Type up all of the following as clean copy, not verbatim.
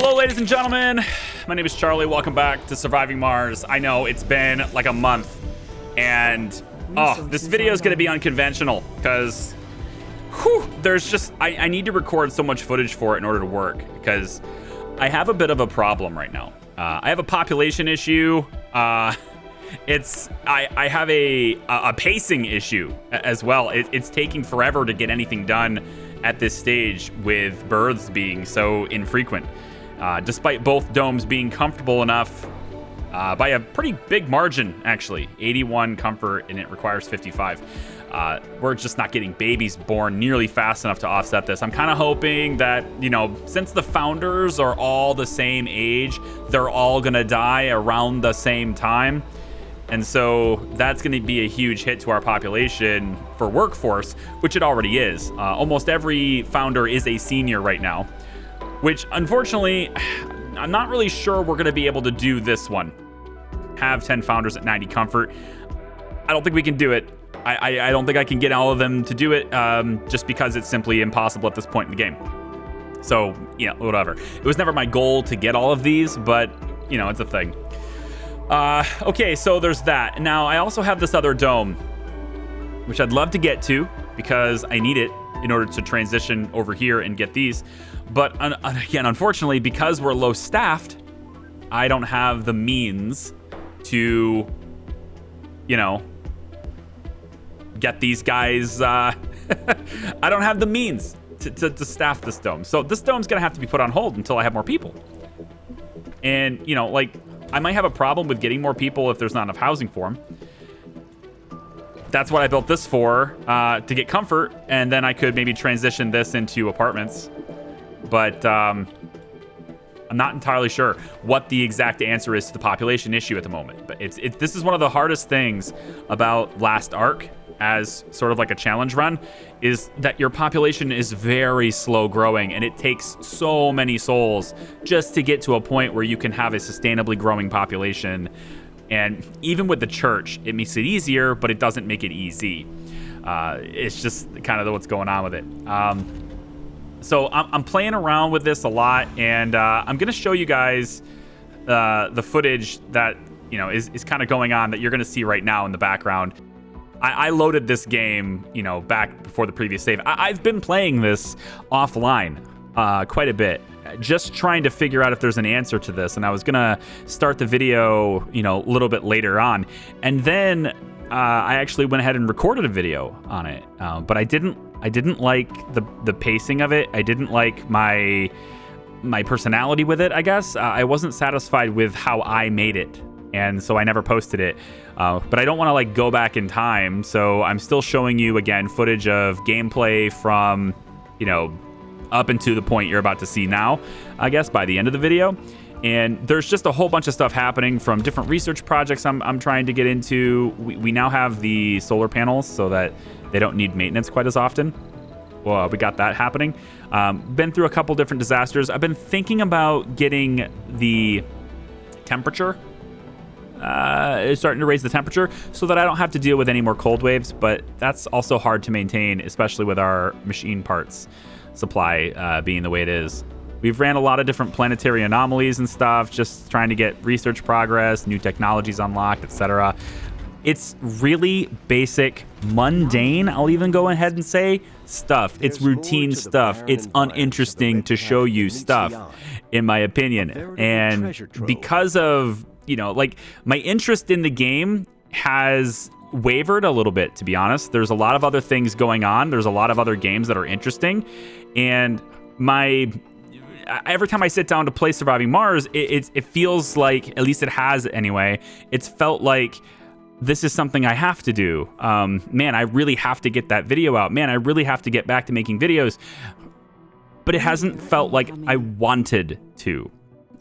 Hello, ladies and gentlemen. My name is Charlie. Welcome back to Surviving Mars. I know it's been like a month, and this video is going to be unconventional because there's just I need to record so much footage for it in order to work because I have a bit of a problem right now. I have a population issue. I have a pacing issue as well. It's taking forever to get anything done at this stage with births being so infrequent. Despite both domes being comfortable enough by a pretty big margin, actually. 81 comfort, and it requires 55. We're just not getting babies born nearly fast enough to offset this. I'm kind of hoping that, since the founders are all the same age, they're all going to die around the same time. And so that's going to be a huge hit to our population for workforce, which it already is. Almost every founder is a senior right now, which unfortunately, I'm not really sure we're going to be able to do this one. Have 10 founders at 90 comfort. I don't think we can do it. I don't think I can get all of them to do it just because it's simply impossible at this point in the game. So, whatever. It was never my goal to get all of these, but, it's a thing. Okay, so there's that. Now, I also have this other dome, which I'd love to get to because I need it in order to transition over here and get these. But again, unfortunately, because we're low staffed, I don't have the means to, get these guys. I don't have the means to staff this dome. So this dome's going to have to be put on hold until I have more people. And, I might have a problem with getting more people if there's not enough housing for them. That's what I built this for, to get comfort, and then I could maybe transition this into apartments. But I'm not entirely sure what the exact answer is to the population issue at the moment. But this is one of the hardest things about Last Ark as sort of like a challenge run, is that your population is very slow growing, and it takes so many souls just to get to a point where you can have a sustainably growing population. And even with the church, it makes it easier, but it doesn't make it easy. It's just kind of what's going on with it. So I'm playing around with this a lot, and I'm going to show you guys the footage that is kind of going on that you're going to see right now in the background. I loaded this game, back before the previous save. I've been playing this offline quite a bit, just trying to figure out if there's an answer to this. And I was going to start the video, a little bit later on. And then I actually went ahead and recorded a video on it. But I didn't like the pacing of it. I didn't like my personality with it, I guess. I wasn't satisfied with how I made it. And so I never posted it. But I don't want to go back in time. So I'm still showing you, again, footage of gameplay from, up into the point you're about to see now, I guess, by the end of the video. And there's just a whole bunch of stuff happening from different research projects I'm trying to get into. We now have the solar panels so that they don't need maintenance quite as often. Well, we got that happening. Been through a couple different disasters. I've been thinking about getting the temperature. It's starting to raise the temperature so that I don't have to deal with any more cold waves, but that's also hard to maintain, especially with our machine parts supply being the way it is. We've ran a lot of different planetary anomalies and stuff, just trying to get research progress, new technologies unlocked, etc. It's really basic, mundane, I'll even go ahead and say, stuff. It's routine stuff. It's uninteresting to show you stuff, in my opinion. And because of my interest in the game has wavered a little bit, to be honest. There's a lot of other things going on. There's a lot of other games that are interesting. And every time I sit down to play Surviving Mars, it feels like, at least it has anyway, it's felt like this is something I have to do. Man, I really have to get that video out. Man, I really have to get back to making videos. But it hasn't felt like I wanted to.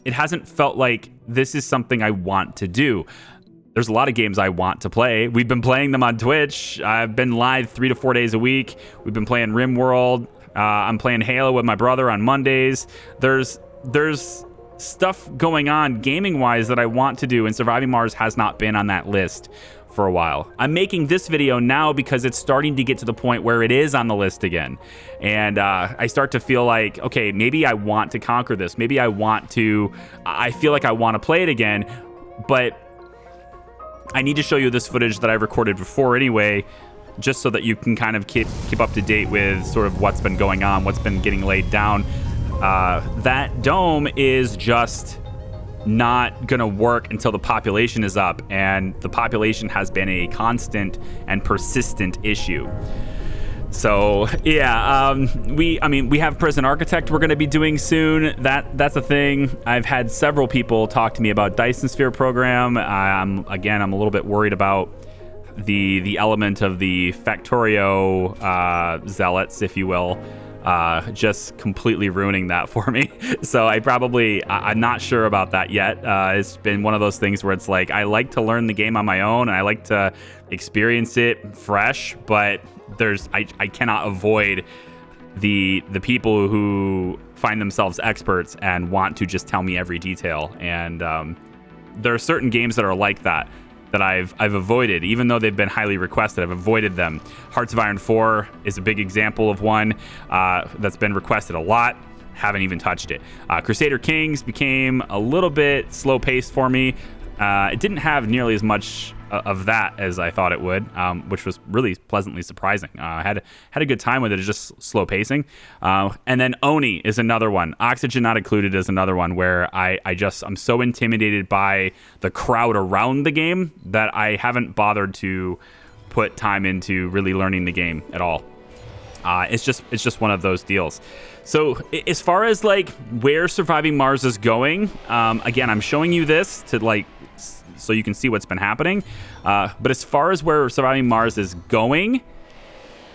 It hasn't felt like this is something I want to do. There's a lot of games I want to play. We've been playing them on Twitch. I've been live 3 to 4 days a week. We've been playing RimWorld. I'm playing Halo with my brother on Mondays. There's stuff going on gaming-wise that I want to do, and Surviving Mars has not been on that list for a while. I'm making this video now because it's starting to get to the point where it is on the list again. And I start to feel like, okay, maybe I want to conquer this. Maybe I feel like I want to play it again, but I need to show you this footage that I recorded before anyway, just so that you can kind of keep up to date with sort of what's been going on, what's been getting laid down. That dome is just not gonna work until the population is up, and the population has been a constant and persistent issue. So yeah, we have Prison Architect we're gonna be doing soon. That's a thing. I've had several people talk to me about Dyson Sphere program. I'm a little bit worried about the element of the Factorio zealots, if you will, just completely ruining that for me. So I'm not sure about that yet. It's been one of those things where it's like, I like to learn the game on my own and I like to experience it fresh, but I cannot avoid the people who find themselves experts and want to just tell me every detail. And there are certain games that are like that I've avoided, even though they've been highly requested. I've avoided them. Hearts of Iron 4 is a big example of one that's been requested a lot. Haven't even touched it. Crusader Kings became a little bit slow paced for me. It didn't have nearly as much of that as I thought it would, which was really pleasantly surprising. I had a good time with it. It's just slow pacing. And then Oni is another one. Oxygen Not Included is another one where I'm so intimidated by the crowd around the game that I haven't bothered to put time into really learning the game at all. It's just one of those deals. So as far as like where Surviving Mars is going, again, I'm showing you this to like so you can see what's been happening. But as far as where Surviving Mars is going,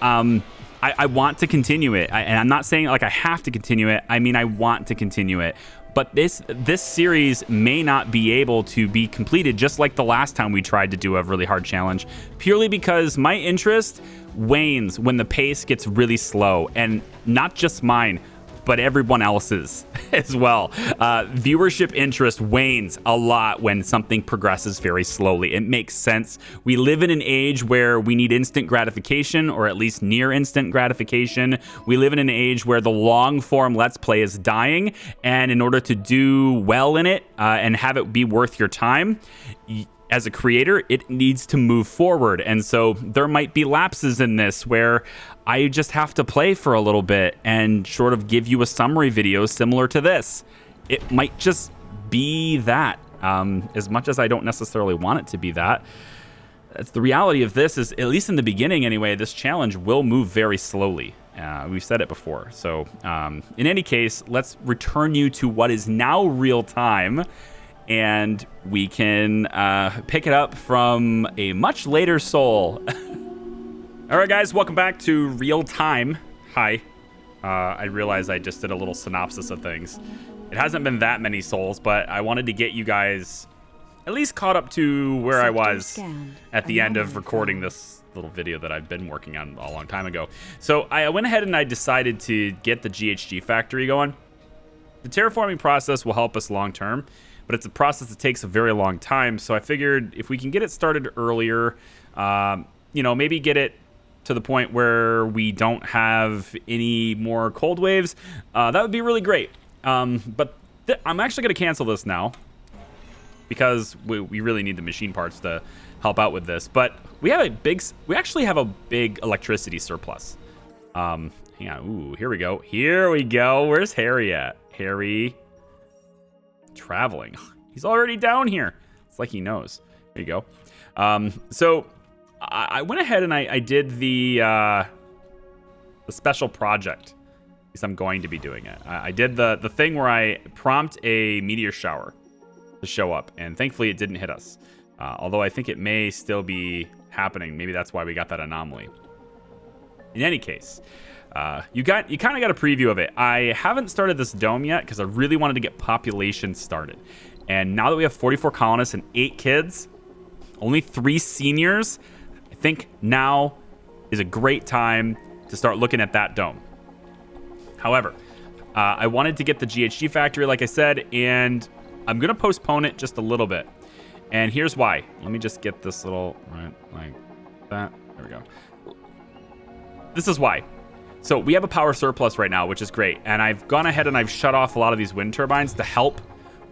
I want to continue it. And I'm not saying like I have to continue it. I mean, I want to continue it. But this series may not be able to be completed just like the last time we tried to do a really hard challenge, purely because my interest wanes when the pace gets really slow, and not just mine, but everyone else's as well. Viewership interest wanes a lot when something progresses very slowly. It makes sense. We live in an age where we need instant gratification, or at least near instant gratification. We live in an age where the long form Let's Play is dying, and in order to do well in it and have it be worth your time, as a creator, it needs to move forward. And so there might be lapses in this where I just have to play for a little bit and sort of give you a summary video similar to this. It might just be that, as much as I don't necessarily want it to be that. That's the reality of this is, at least in the beginning anyway, this challenge will move very slowly. We've said it before. So in any case, let's return you to what is now real time, and we can pick it up from a much later soul. All right, guys, welcome back to Real Time. Hi. I realized I just did a little synopsis of things. It hasn't been that many souls, but I wanted to get you guys at least caught up to where I was at the end of recording this little video that I've been working on a long time ago. So I went ahead and I decided to get the GHG factory going. The terraforming process will help us long term, but it's a process that takes a very long time. So I figured if we can get it started earlier, maybe get it to the point where we don't have any more cold waves, that would be really great. But I'm actually going to cancel this now because we really need the machine parts to help out with this. But we actually have a big electricity surplus. Hang on. Ooh, here we go. Here we go. Where's Harry at? Harry traveling. He's already down here. It's like he knows. There you go. So I went ahead and I did the special project, because I'm going to be doing it. I did the thing where I prompt a meteor shower to show up, and thankfully it didn't hit us. Although I think it may still be happening. Maybe that's why we got that anomaly. In any case, you kind of got a preview of it. I haven't started this dome yet because I really wanted to get population started. And now that we have 44 colonists and 8 kids, only 3 seniors, I think now is a great time to start looking at that dome. However, I wanted to get the GHG factory, like I said, and I'm going to postpone it just a little bit. And here's why. Let me just get this little, right, like that. There we go. This is why. So we have a power surplus right now, which is great. And I've gone ahead and I've shut off a lot of these wind turbines to help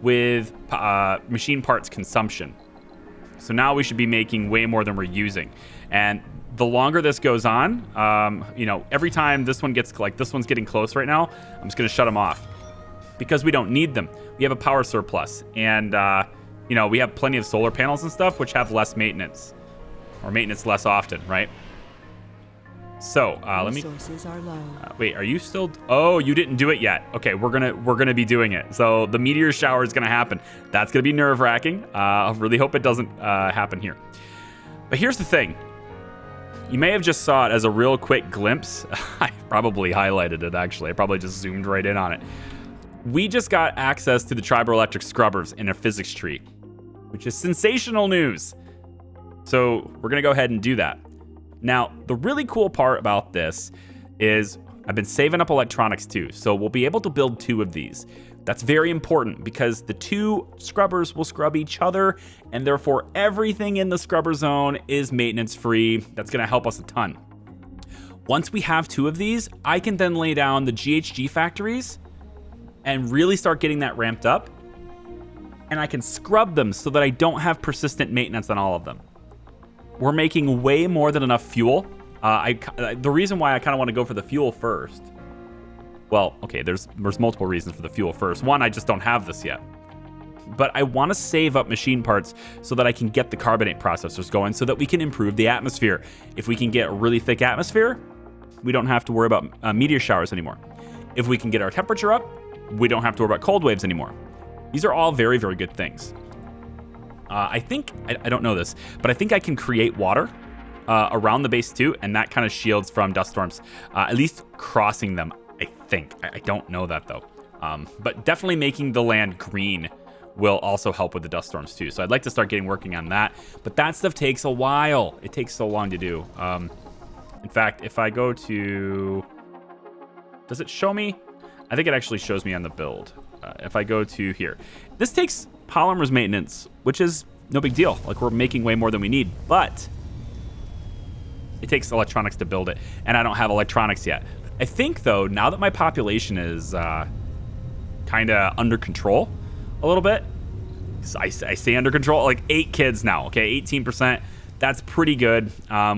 with machine parts consumption. So now we should be making way more than we're using. And the longer this goes on, you know, every time this one gets, like this one's getting close right now, I'm just going to shut them off because we don't need them. We have a power surplus. And, you know, we have plenty of solar panels and stuff, which have less maintenance or maintenance less often, right? So let me. Resources are low. Wait, are you still? Oh, you didn't do it yet. Okay, we're gonna be doing it. So the meteor shower is gonna happen. That's gonna be nerve-wracking. I really hope it doesn't happen here. But here's the thing. You may have just saw it as a real quick glimpse. I probably highlighted it actually. I probably just zoomed right in on it. We just got access to the triboelectric scrubbers in a physics tree, which is sensational news. So we're gonna go ahead and do that. Now, the really cool part about this is I've been saving up electronics too, so we'll be able to build 2 of these. That's very important because the 2 scrubbers will scrub each other, and therefore everything in the scrubber zone is maintenance free. That's gonna help us a ton. Once we have 2 of these, I can then lay down the GHG factories and really start getting that ramped up, and I can scrub them so that I don't have persistent maintenance on all of them. We're making way more than enough fuel. The reason why I kind of want to go for the fuel first. Well, okay, there's multiple reasons for the fuel first. One, I just don't have this yet. But I want to save up machine parts so that I can get the carbonate processors going so that we can improve the atmosphere. If we can get a really thick atmosphere, we don't have to worry about meteor showers anymore. If we can get our temperature up, we don't have to worry about cold waves anymore. These are all very, very good things. I think, I don't know this, but I think I can create water around the base too, and that kind of shields from dust storms, at least crossing them, I think. I don't know that though. But definitely making the land green will also help with the dust storms too. So I'd like to start working on that, but that stuff takes a while. It takes so long to do. In fact, if I go to, does it show me? I think it actually shows me on the build. If I go to here, this takes polymers maintenance, which is no big deal. Like we're making way more than we need, but it takes electronics to build it, and I don't have electronics yet. I think though, now that my population is kind of under control a little bit, I say under control, like 8 kids now, okay, 18%. That's pretty good.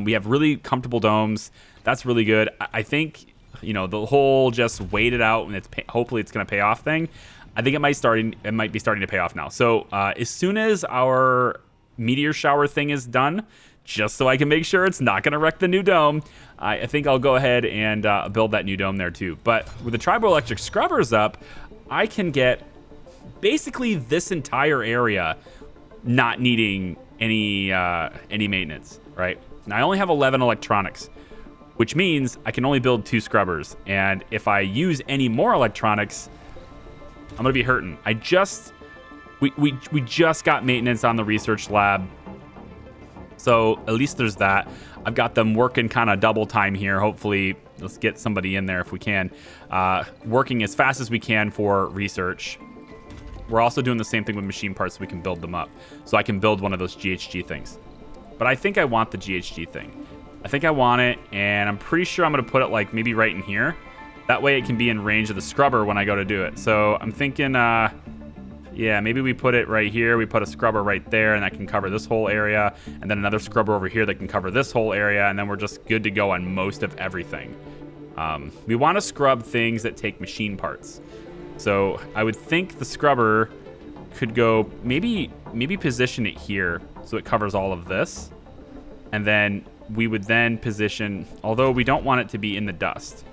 We have really comfortable domes. That's really good. I think, you know, the whole just wait it out and hopefully it's going to pay off thing. I think it might be starting to pay off now. So as soon as our meteor shower thing is done, just so I can make sure it's not going to wreck the new dome, I think I'll go ahead and build that new dome there too. But with the triboelectric scrubbers up, I can get basically this entire area not needing any maintenance, right? Now I only have 11 electronics, which means I can only build 2 scrubbers. And if I use any more electronics, I'm gonna be hurting. We just got maintenance on the research lab, so at least there's that. I've got them working kind of double time here. Hopefully, let's get somebody in there if we can, working as fast as we can for research. We're also doing the same thing with machine parts so we can build them up. So I can build one of those GHG things. But I think I want the GHG thing. I think I want it, and I'm pretty sure I'm gonna put it like maybe right in here. That way it can be in range of the scrubber when I go to do it. So I'm thinking, yeah, maybe we put it right here. We put a scrubber right there, and that can cover this whole area. And then another scrubber over here that can cover this whole area. And then we're just good to go on most of everything. We want to scrub things that take machine parts. So I would think the scrubber could go, maybe position it here so it covers all of this. And then we would then position, although we don't want it to be in the dust.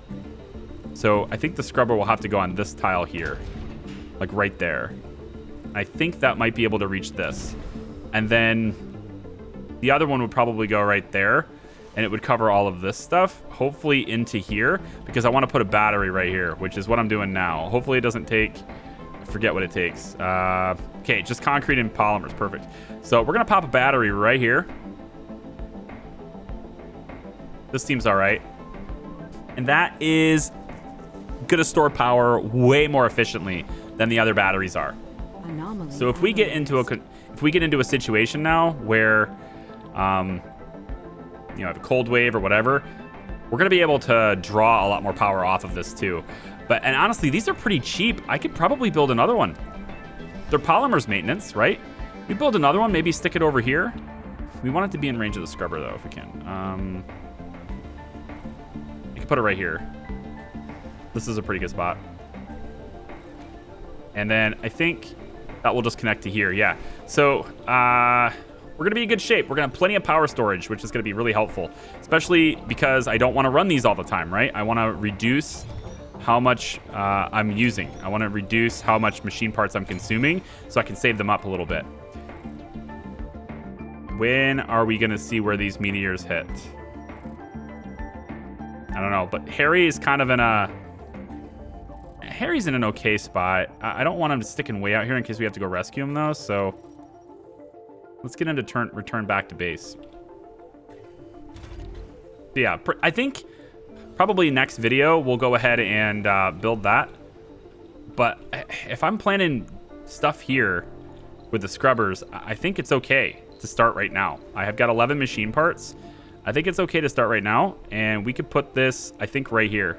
So I think the scrubber will have to go on this tile here, like right there. I think that might be able to reach this. And then the other one would probably go right there, and it would cover all of this stuff, hopefully into here, because I want to put a battery right here, which is what I'm doing now. Hopefully it doesn't take, I forget what it takes. Okay, just concrete and polymers, perfect. So we're gonna pop a battery right here. This seems all right. And that is gonna store power way more efficiently than the other batteries are. Anomaly. So if we get into a situation now where, you know, a cold wave or whatever, we're gonna be able to draw a lot more power off of this too. And honestly, these are pretty cheap. I could probably build another one. They're polymers maintenance, right? We build another one, maybe stick it over here. We want it to be in range of the scrubber though, if we can. We can put it right here. This is a pretty good spot. And then I think that will just connect to here, yeah. So we're gonna be in good shape. We're gonna have plenty of power storage, which is gonna be really helpful, especially because I don't wanna run these all the time, right? I wanna reduce how much I'm using. I wanna reduce how much machine parts I'm consuming so I can save them up a little bit. When are we gonna see where these meteors hit? I don't know, but Harry is kind of in a... Harry's in an okay spot. I don't want him sticking way out here in case we have to go rescue him though, so... Let's get him to return back to base. Yeah, I think probably next video we'll go ahead and build that. But if I'm planning stuff here with the scrubbers, I think it's okay to start right now. I have got 11 machine parts. I think it's okay to start right now, and we could put this, I think, right here.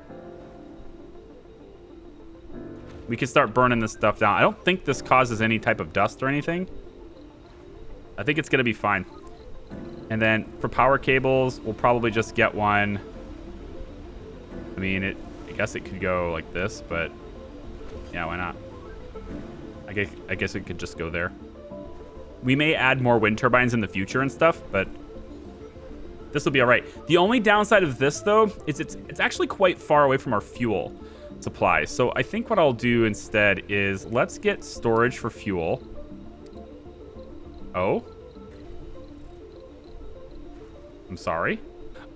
We can start burning this stuff down. I don't think this causes any type of dust or anything. I think it's gonna be fine. And then for power cables, we'll probably just get one. I mean, I guess it could go like this, but yeah, why not? I guess it could just go there. We may add more wind turbines in the future and stuff, but this will be all right. The only downside of this though is it's actually quite far away from our fuel supply. So I think what I'll do instead is let's get storage for fuel. Oh, I'm sorry.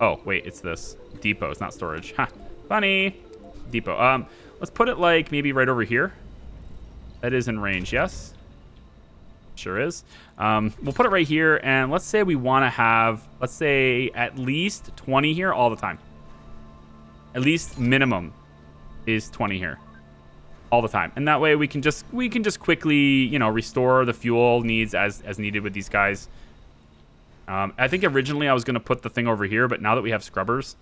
Oh, wait, it's this depot. It's not storage. Ha, funny. Depot. Let's put it like maybe right over here. That is in range, yes? Sure is. We'll put it right here, and let's say we want to have, let's say, at least 20 here all the time. At least minimum is 20 here all the time, and that way we can just quickly, you know, restore the fuel needs as needed with these guys. I think originally I was going to put the thing over here, but now that we have scrubbers,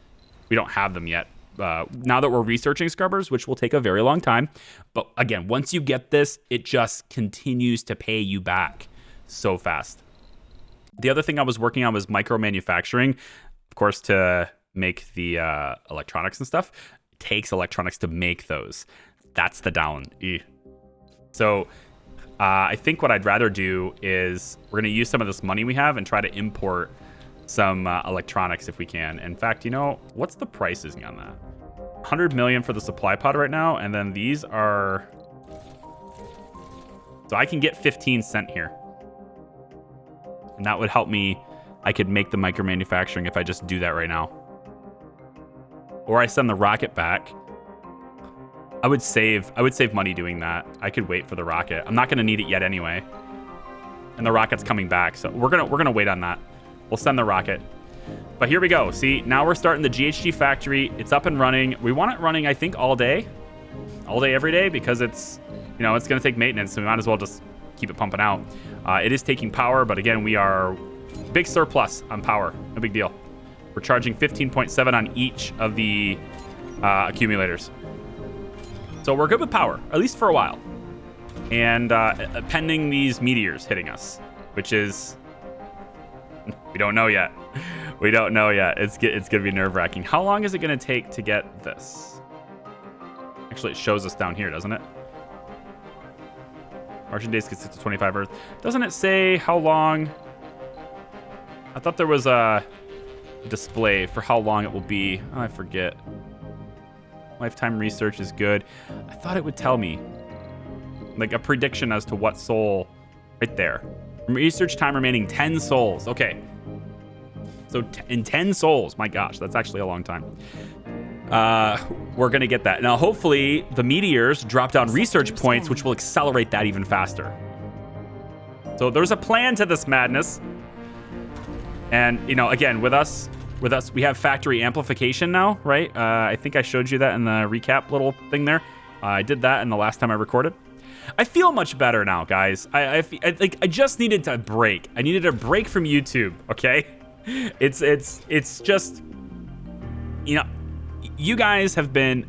we don't have them yet. Now that we're researching scrubbers, which will take a very long time, but again, once you get this, it just continues to pay you back so fast. The other thing I was working on was micro manufacturing, of course, to make the electronics and stuff. It takes electronics to make those. That's the down. So I think what I'd rather do is we're going to use some of this money we have and try to import some electronics if we can. In fact, you know, what's the pricing on that? 100 million for the supply pod right now, and then these are... So I can get 15 cent here. And that would help me. I could make the micro manufacturing if I just do that right now. Or I send the rocket back. I would save money doing that. I could wait for the rocket. I'm not going to need it yet anyway. And the rocket's coming back, so we're gonna wait on that. We'll send the rocket. But here we go. See, now we're starting the GHG factory. It's up and running. We want it running, I think, all day, every day, because it's, you know, it's going to take maintenance, so we might as well just keep it pumping out. It is taking power, but again, we are big surplus on power. No big deal. We're charging 15.7 on each of the accumulators. So we're good with power, at least for a while. And pending these meteors hitting us, which is... We don't know yet. We don't know yet. It's going to be nerve-wracking. How long is it going to take to get this? Actually, it shows us down here, doesn't it? Martian days consist of 25 Earth. Doesn't it say how long? I thought there was a display for how long it will be. Oh, I forget. Lifetime research is good. I thought it would tell me. Like a prediction as to what soul. Right there. Research time remaining 10 souls. Okay. So in 10 souls, my gosh, that's actually a long time. We're going to get that. Now, hopefully, the meteors drop down research points, which will accelerate that even faster. So there's a plan to this madness. And, you know, again, with us, we have factory amplification now, right? I think I showed you that in the recap little thing there. I did that in the last time I recorded. I feel much better now, guys. I just needed a break. I needed a break from YouTube, okay? It's just, you know, you guys have been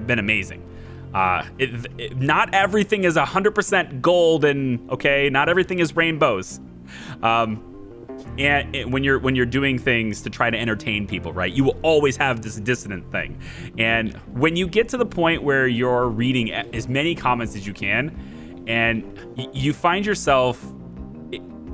amazing. Not everything is 100% gold, and okay, not everything is rainbows. And when you're doing things to try to entertain people, right, you will always have this dissonant thing. And when you get to the point where you're reading as many comments as you can, and you find yourself,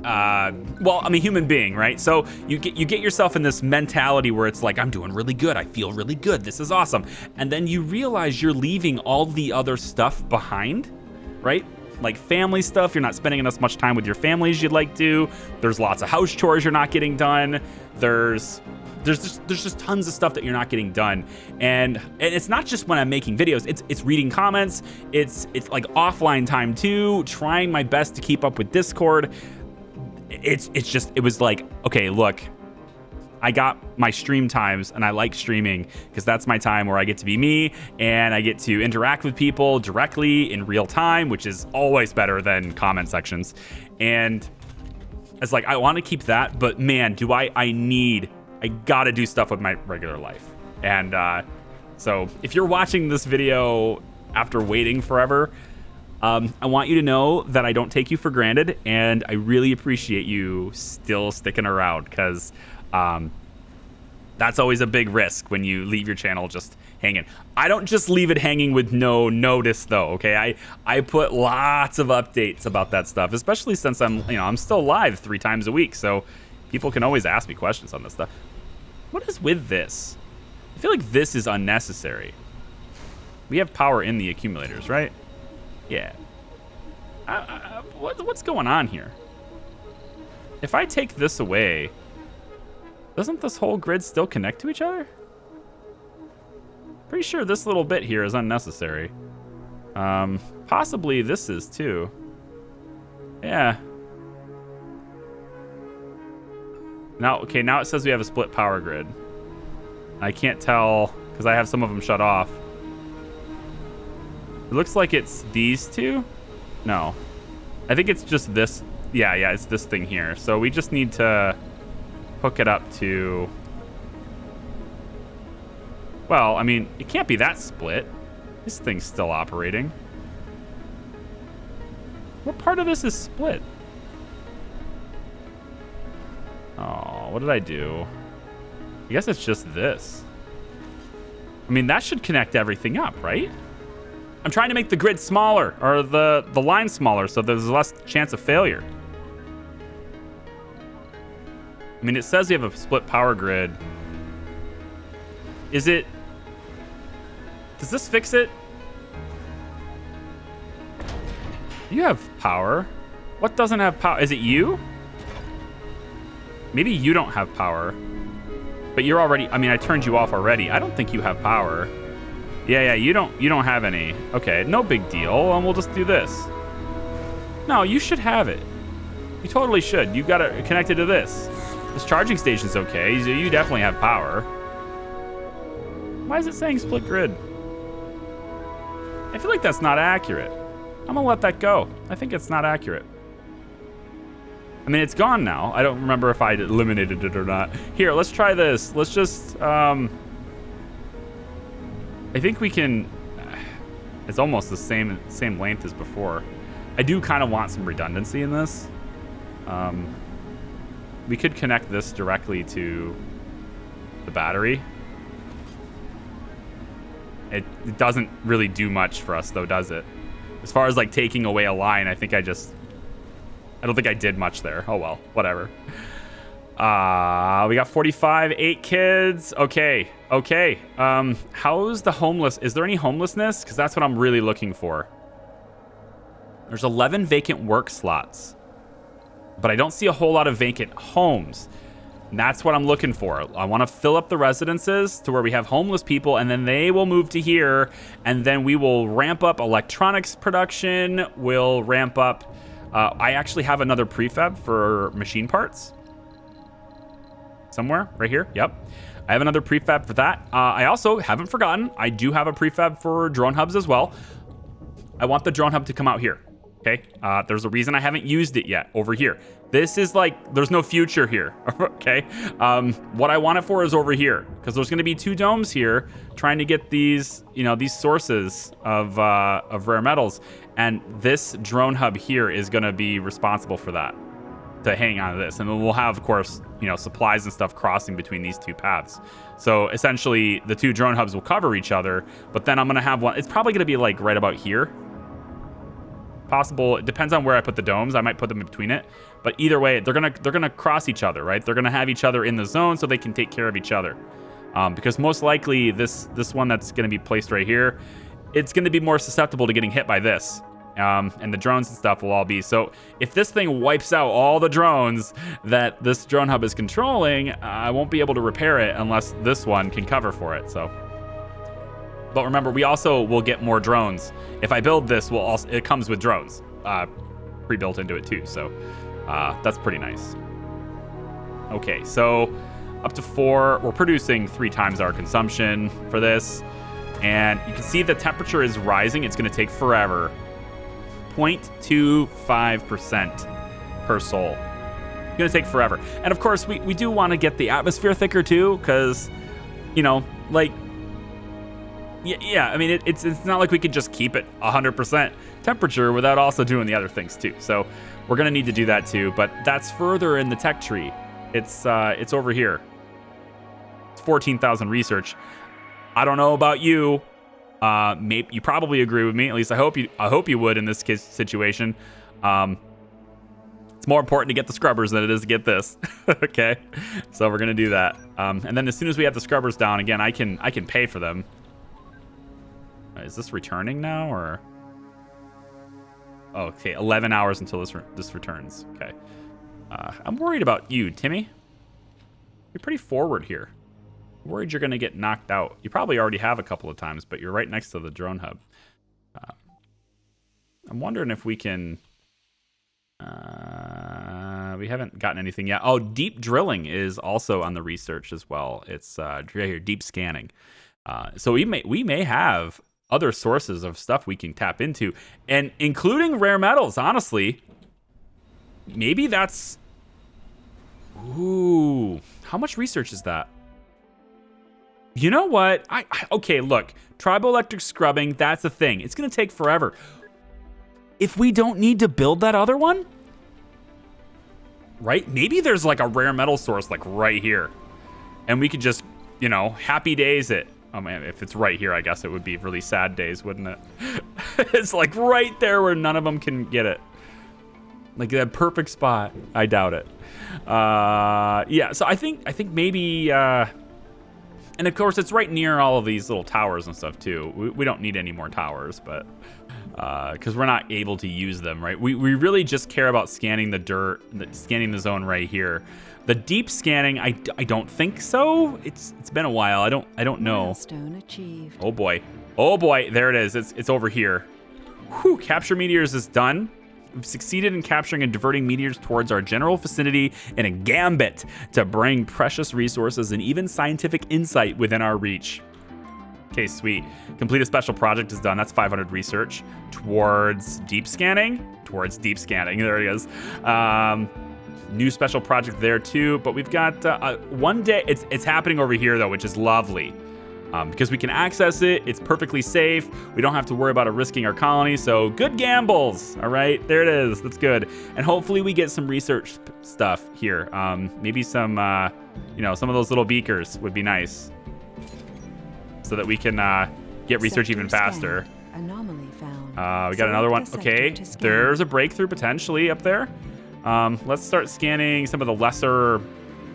well, I'm a human being, right? So you get yourself in this mentality where it's like, I'm doing really good. I feel really good. This is awesome. And then you realize you're leaving all the other stuff behind, right? Like family stuff, you're not spending as much time with your family as you'd like to. There's lots of house chores you're not getting done. There's just tons of stuff that you're not getting done. And it's not just when I'm making videos, it's reading comments. It's like offline time too, trying my best to keep up with Discord. It was like, okay, look, I got my stream times, and I like streaming because that's my time where I get to be me and I get to interact with people directly in real time, which is always better than comment sections. And it's like, I want to keep that, but man, do I gotta do stuff with my regular life. And so if you're watching this video after waiting forever, I want you to know that I don't take you for granted, and I really appreciate you still sticking around, because that's always a big risk when you leave your channel just hanging. I don't just leave it hanging with no notice though, okay? I put lots of updates about that stuff, especially since I'm still live 3 times a week, so people can always ask me questions on this stuff. What is with this? I feel like this is unnecessary. We have power in the accumulators, right? Yeah. What's going on here? If I take this away, doesn't this whole grid still connect to each other? Pretty sure this little bit here is unnecessary. Possibly this is too. Yeah. Now it says we have a split power grid. I can't tell because I have some of them shut off. It looks like it's these two. No, I think it's just this. Yeah, it's this thing here. So we just need to hook it up to, well, I mean, it can't be that split. This thing's still operating. What part of this is split? Oh, what did I do? I guess it's just this. I mean, that should connect everything up, right? I'm trying to make the grid smaller, or the line smaller, so there's less chance of failure. I mean, it says you have a split power grid. Does this fix it? You have power. What doesn't have power? Is it you? Maybe you don't have power. But you're already, I mean, I turned you off already. I don't think you have power. Yeah, you don't have any. Okay, no big deal. And we'll just do this. No, you should have it. You totally should. You got it connected to this. This charging station's okay. So you definitely have power. Why is it saying split grid? I feel like that's not accurate. I'm gonna let that go. I think it's not accurate. I mean, it's gone now. I don't remember if I eliminated it or not. Here, let's try this. Let's just, I think we can, it's almost the same length as before. I do kind of want some redundancy in this. We could connect this directly to the battery. It doesn't really do much for us though, does it? As far as like taking away a line, I don't think I did much there. Oh well, whatever. We got 45, 8 kids. Okay. How's the homeless? Is there any homelessness? Because that's what I'm really looking for. There's 11 vacant work slots, but I don't see a whole lot of vacant homes. And that's what I'm looking for. I want to fill up the residences to where we have homeless people, and then they will move to here, and then we will ramp up electronics production. We'll ramp up. I actually have another prefab for machine parts. Somewhere, right here, yep. I have another prefab for that. I also haven't forgotten, I do have a prefab for drone hubs as well. I want the drone hub to come out here. Okay, there's a reason I haven't used it yet over here. This is like, there's no future here, okay? What I want it for is over here, because there's gonna be 2 domes here trying to get these, you know, these sources of rare metals, and this drone hub here is gonna be responsible for that, to hang on to this. And then we'll have, of course, you know, supplies and stuff crossing between these 2 paths. So essentially, the 2 drone hubs will cover each other, but then I'm gonna have one, it's probably gonna be like right about here. Possible, it depends on where I put the domes. I might put them in between it, but either way, they're gonna cross each other, right? They're gonna have each other in the zone so they can take care of each other. Because most likely this one that's gonna be placed right here, it's gonna be more susceptible to getting hit by this. And the drones and stuff will all be. So if this thing wipes out all the drones that this drone hub is controlling, I won't be able to repair it unless this one can cover for it. So. But remember, we also will get more drones. If I build this, it comes with drones pre-built into it too. So that's pretty nice. Okay, so up to 4. We're producing 3 times our consumption for this. And you can see the temperature is rising. It's going to take forever. 0.25% per sol. It's going to take forever. And of course, we do want to get the atmosphere thicker too, because, you know, like, yeah, I mean, it's not like we could just keep it 100% temperature without also doing the other things too. So we're gonna need to do that too, but that's further in the tech tree. It's over here. It's 14,000 research. I don't know about you. Maybe you probably agree with me. At least I hope you would in this situation. It's more important to get the scrubbers than it is to get this. Okay, so we're gonna do that. And then as soon as we have the scrubbers down, again, I can pay for them. Is this returning now, or? Oh, okay, 11 hours until this returns. Okay. I'm worried about you, Timmy. You're pretty forward here. I'm worried you're going to get knocked out. You probably already have a couple of times, but you're right next to the drone hub. I'm wondering if we can... we haven't gotten anything yet. Oh, deep drilling is also on the research as well. It's right here, deep scanning. So we may have other sources of stuff we can tap into, and including rare metals. Honestly, maybe that's... Ooh, how much research is that? You know what? Okay, look, triboelectric scrubbing, that's a thing. It's gonna take forever. If we don't need to build that other one, right? Maybe there's like a rare metal source like right here, and we could just, you know, happy days it. Oh man, if it's right here, I guess it would be really sad days, wouldn't it? It's like right there where none of them can get it. Like that perfect spot. I doubt it. Yeah, so I think maybe, and of course it's right near all of these little towers and stuff too. We don't need any more towers, but because we're not able to use them, right? We really just care about scanning the dirt, scanning the zone right here. The deep scanning, I don't think so. It's been a while. I don't know. Milestone achieved. Oh boy, there it is. It's over here. Whew, capture meteors is done. We've succeeded in capturing and diverting meteors towards our general vicinity in a gambit to bring precious resources and even scientific insight within our reach. Okay, sweet. Complete a special project is done. That's 500 research towards deep scanning. There it is. New special project there too, but we've got one day. It's happening over here though, which is lovely, because we can access it. It's perfectly safe. We don't have to worry about it risking our colony. So good gambles. All right, there it is. That's good. And hopefully we get some research stuff here. Maybe some, some of those little beakers would be nice, so that we can get research even faster. Anomaly found. We got another one. Okay, there's a breakthrough potentially up there. Let's start scanning some of the lesser.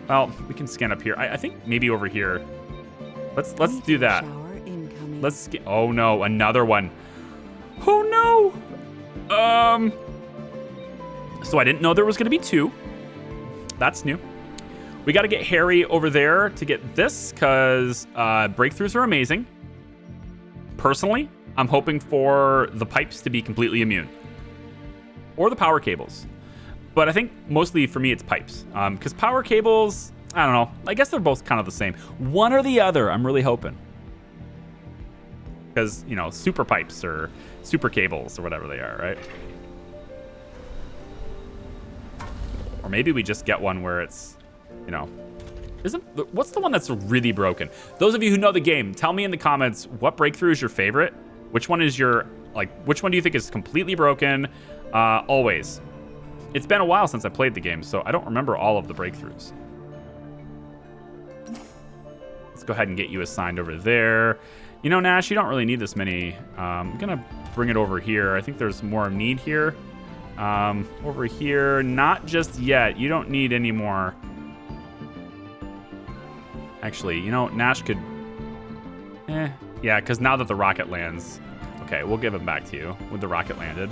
Well, we can scan up here. I think maybe over here. Let's do that. Let's get. Oh no, another one. Oh no. So I didn't know there was gonna be 2. That's new. We got to get Harry over there to get this, because breakthroughs are amazing. Personally, I'm hoping for the pipes to be completely immune, or the power cables. But I think mostly for me it's pipes, because power cables, I don't know. I guess they're both kind of the same. One or the other, I'm really hoping. because, you know, super pipes or super cables or whatever they are, right? Or maybe we just get one where it's, you know, what's the one that's really broken? Those of you who know the game, tell me in the comments what breakthrough is your favorite. Which one is your, like, which one do you think is completely broken? Always. It's been a while since I played the game, so I don't remember all of the breakthroughs. Let's go ahead and get you assigned over there. You know, Nash, you don't really need this many. I'm gonna bring it over here. I think there's more need here. Over here, not just yet. You don't need any more. Actually, you know, Nash could... yeah, because now that the rocket lands... Okay, we'll give him back to you with the rocket landed.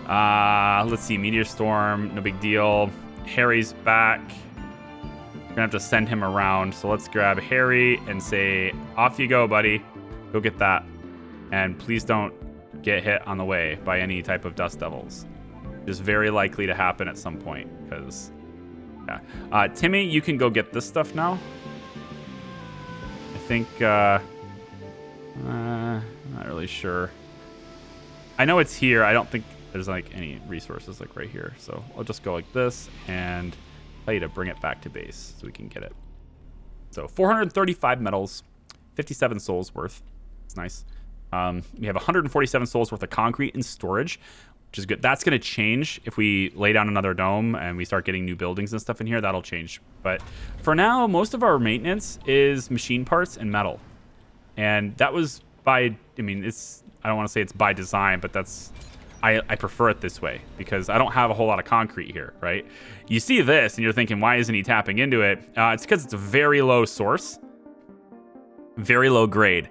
Let's see, Meteor Storm, no big deal. Harry's back. We're gonna have to send him around. So let's grab Harry and say, off you go, buddy. Go get that. And please don't get hit on the way by any type of dust devils. It's very likely to happen at some point, because, yeah. Timmy, you can go get this stuff now. I think, I'm not really sure. I know it's here. I don't think there's like any resources like right here. So I'll just go like this and tell you to bring it back to base so we can get it. So 435 metals, 57 souls worth. It's nice. We have 147 souls worth of concrete in storage, which is good. That's going to change if we lay down another dome and we start getting new buildings and stuff in here. That'll change. But for now, most of our maintenance is machine parts and metal. And that was by, I mean, I don't want to say it's by design, but that's, I prefer it this way because I don't have a whole lot of concrete here, right? You see this and you're thinking, why isn't he tapping into it? It's because it's a very low source, very low grade.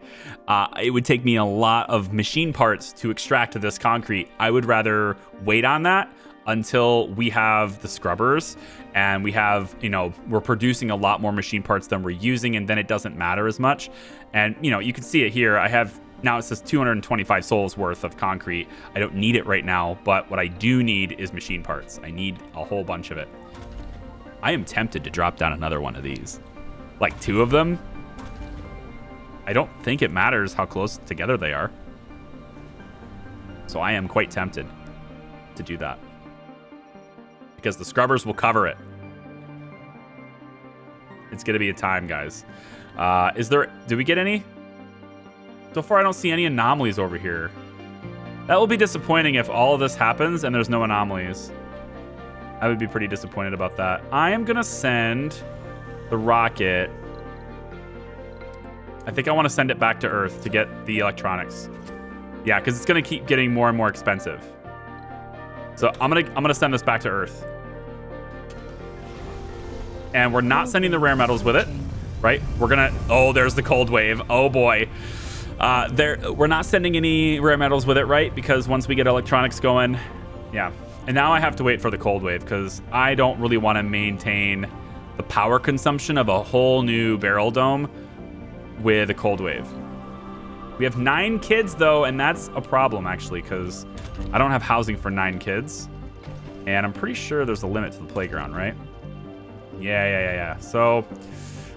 It would take me a lot of machine parts to extract this concrete. I would rather wait on that until we have the scrubbers and we have, you know, we're producing a lot more machine parts than we're using, and then it doesn't matter as much. And, you know, you can see it here. I have, now it says 225 souls worth of concrete. I don't need it right now, but what I do need is machine parts. I need a whole bunch of it. I am tempted to drop down another one of these. Like 2 of them. I don't think it matters how close together they are. So I am quite tempted to do that. Because the scrubbers will cover it. It's going to be a time, guys. Did we get any? So far, I don't see any anomalies over here. That will be disappointing if all of this happens and there's no anomalies. I would be pretty disappointed about that. I am going to send the rocket. I think I want to send it back to Earth to get the electronics. Yeah, because it's going to keep getting more and more expensive. So I'm gonna send this back to Earth. And we're not sending the rare metals with it, right? We're gonna, oh, there's the cold wave. Oh boy. We're not sending any rare metals with it, right? Because once we get electronics going, yeah. And now I have to wait for the cold wave because I don't really want to maintain the power consumption of a whole new barrel dome with a cold wave. We have 9 kids though, and that's a problem actually because I don't have housing for 9 kids. And I'm pretty sure there's a limit to the playground, right? Yeah. So,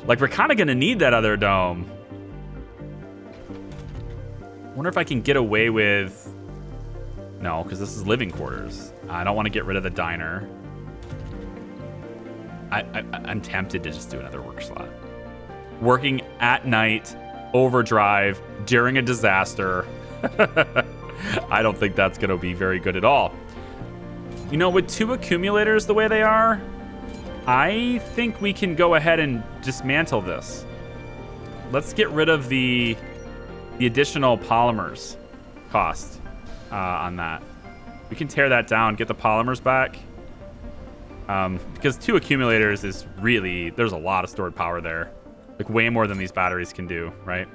like, we're kind of going to need that other dome. I wonder if I can get away with... No, because this is living quarters. I don't want to get rid of the diner. I'm tempted to just do another work slot. Working at night, overdrive, during a disaster. I don't think that's going to be very good at all. You know, with 2 accumulators the way they are, I think we can go ahead and dismantle this. Let's get rid of the additional polymers cost on that. We can tear that down, get the polymers back. Because 2 accumulators is really, there's a lot of stored power there. Like way more than these batteries can do, right?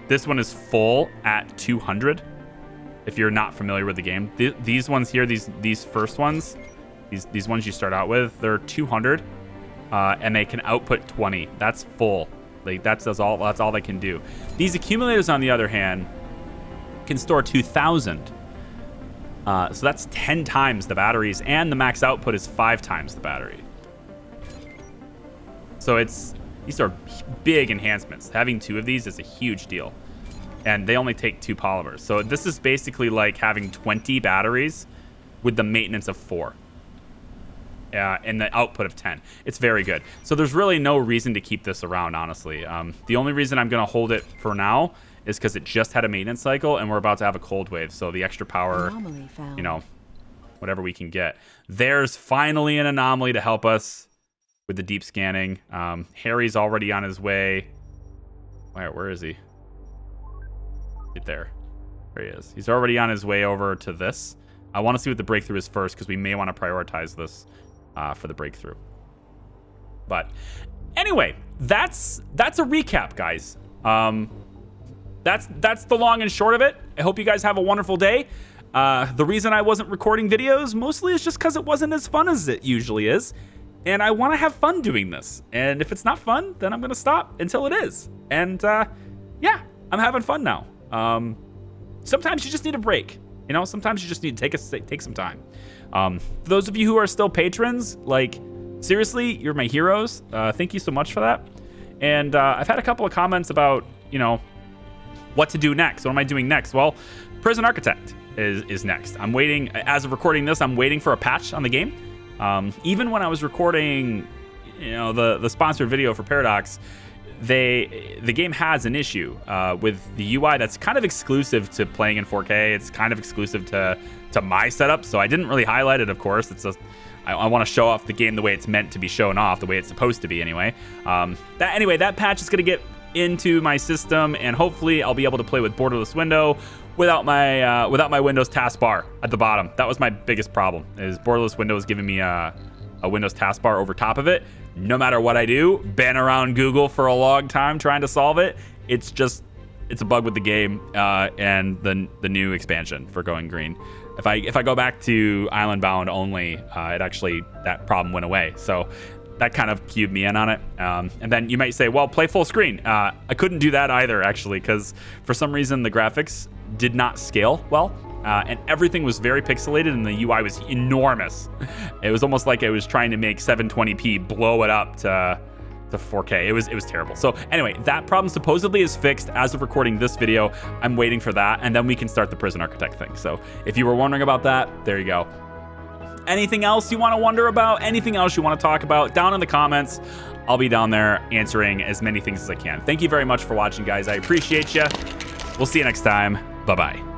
This one is full at 200. If you're not familiar with the game, these ones here, these first ones, these ones you start out with, they're 200, and they can output 20. That's full. Like that's all they can do. These accumulators, on the other hand, can store 2,000. So that's 10 times the batteries, and the max output is 5 times the battery. So these are big enhancements. Having 2 of these is a huge deal. and they only take 2 polymers. So this is basically like having 20 batteries with the maintenance of 4. And the output of 10. It's very good. So there's really no reason to keep this around, honestly. The only reason I'm going to hold it for now is because it just had a maintenance cycle, and we're about to have a cold wave. So the extra power, Anomaly found. you know, whatever we can get. There's finally an anomaly to help us with the deep scanning. Harry's already on his way. Where is he? Right there. There he is. He's already on his way over to this. I want to see what the breakthrough is first, because we may want to prioritize this for the breakthrough. But anyway, that's a recap, guys. That's the long and short of it. I hope you guys have a wonderful day. The reason I wasn't recording videos mostly is just because it wasn't as fun as it usually is. And I want to have fun doing this. And if it's not fun, then I'm going to stop until it is. And yeah, I'm having fun now. Sometimes you just need a break. You know, sometimes you just need to take some time. For those of you who are still patrons, like, seriously, you're my heroes. Thank you so much for that. And I've had a couple of comments about, you know, what to do next. What am I doing next? Well, Prison Architect is next. I'm waiting, as of recording this, I'm waiting for a patch on the game. Even when I was recording, you know, the sponsored video for Paradox, the game has an issue with the UI that's kind of exclusive to playing in 4K. It's kind of exclusive to my setup, so I didn't really highlight it, of course. I want to show off the game the way it's meant to be shown off, the way it's supposed to be anyway. That patch is going to get into my system, and hopefully I'll be able to play with borderless window without my Windows taskbar at the bottom. That was my biggest problem, is borderless window is giving me a Windows taskbar over top of it. No matter what I do, been around Google for a long time trying to solve it. It's a bug with the game and the new expansion for Going Green. If I go back to Island Bound only, that problem went away. So that kind of cued me in on it. And then you might say, well, play full screen. I couldn't do that either, actually, because for some reason the graphics did not scale well. And everything was very pixelated, and the UI was enormous. It was almost like I was trying to make 720p blow it up to 4K. It was terrible. So anyway, that problem supposedly is fixed as of recording this video. I'm waiting for that, and then we can start the Prison Architect thing. So if you were wondering about that, there you go. Anything else you want to wonder about? Anything else you want to talk about? Down in the comments. I'll be down there answering as many things as I can. Thank you very much for watching, guys. I appreciate you. We'll see you next time. Bye-bye.